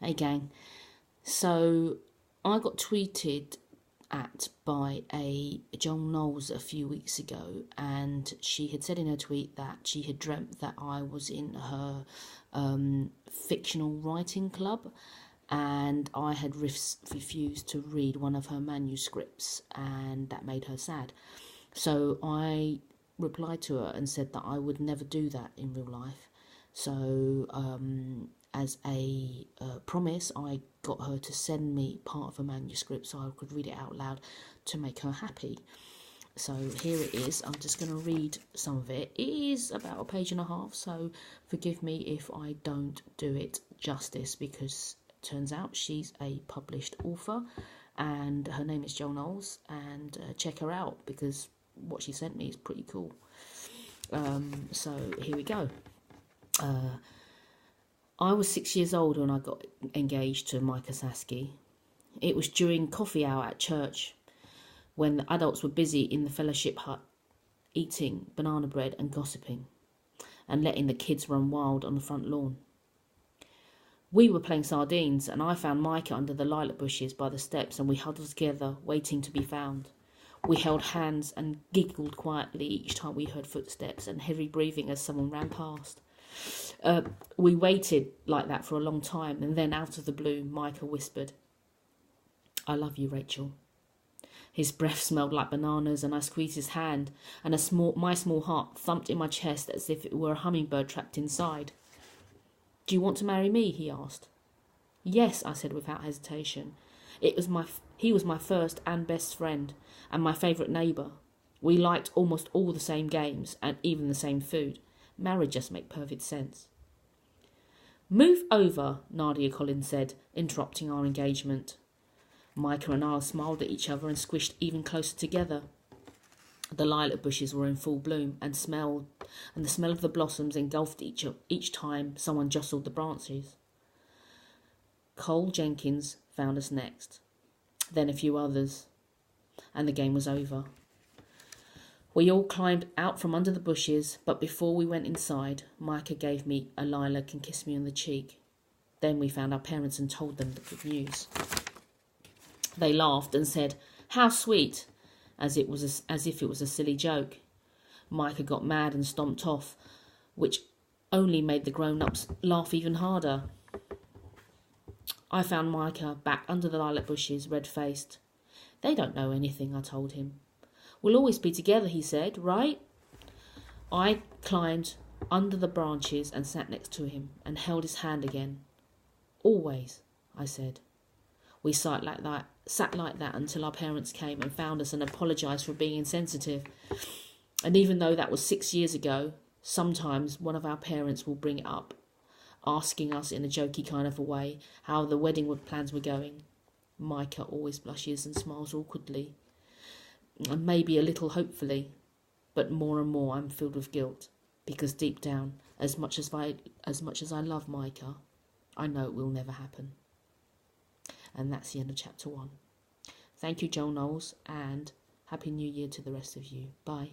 Hey gang. So I got tweeted at by a Joan Knowles a few weeks ago, and she had said in her tweet that she had dreamt that I was in her fictional writing club, and I had refused to read one of her manuscripts, and that made her sad. So I replied to her and said that I would never do that in real life. So as a promise, I got her to send me part of a manuscript so I could read it out loud to make her happy. So here it is. I'm just going to read some of it. It is about a page and a half, so forgive me if I don't do it justice, because it turns out she's a published author and her name is Joan Knowles, and check her out because what she sent me is pretty cool. So here we go. I was 6 years old when I got engaged to Micah Sasky. It was during coffee hour at church, when the adults were busy in the fellowship hut, eating banana bread and gossiping, and letting the kids run wild on the front lawn. We were playing sardines, and I found Micah under the lilac bushes by the steps, and we huddled together, waiting to be found. We held hands and giggled quietly each time we heard footsteps and heavy breathing as someone ran past. We waited like that for a long time, and then out of the blue, Micah whispered, "I love you, Rachel." His breath smelled like bananas, and I squeezed his hand, and my small heart thumped in my chest as if it were a hummingbird trapped inside. "Do you want to marry me?" he asked. "Yes," I said without hesitation. He was my first and best friend, and my favourite neighbour. We liked almost all the same games, and even the same food. Marriage just made perfect sense. "Move over," Nadia Collins said, interrupting our engagement. Micah and I smiled at each other and squished even closer together. The lilac bushes were in full bloom, and the smell of the blossoms engulfed each time someone jostled the branches. Cole Jenkins found us next, then a few others, and the game was over. We all climbed out from under the bushes, but before we went inside, Micah gave me a lilac and kissed me on the cheek. Then we found our parents and told them the good news. They laughed and said, "How sweet," as if it was a silly joke. Micah got mad and stomped off, which only made the grown-ups laugh even harder. I found Micah back under the lilac bushes, red-faced. "They don't know anything," I told him. "We'll always be together," he said, "right?" I climbed under the branches and sat next to him and held his hand again. "Always," I said. We sat like that until our parents came and found us and apologised for being insensitive. And even though that was 6 years ago, sometimes one of our parents will bring it up, asking us in a jokey kind of a way how the wedding plans were going. Micah always blushes and smiles awkwardly, and maybe a little hopefully, but more and more I'm filled with guilt, because deep down, as much as I love Micah, I know it will never happen. And that's the end of chapter 1. Thank you, Joan Knowles, and Happy New Year to the rest of you. Bye.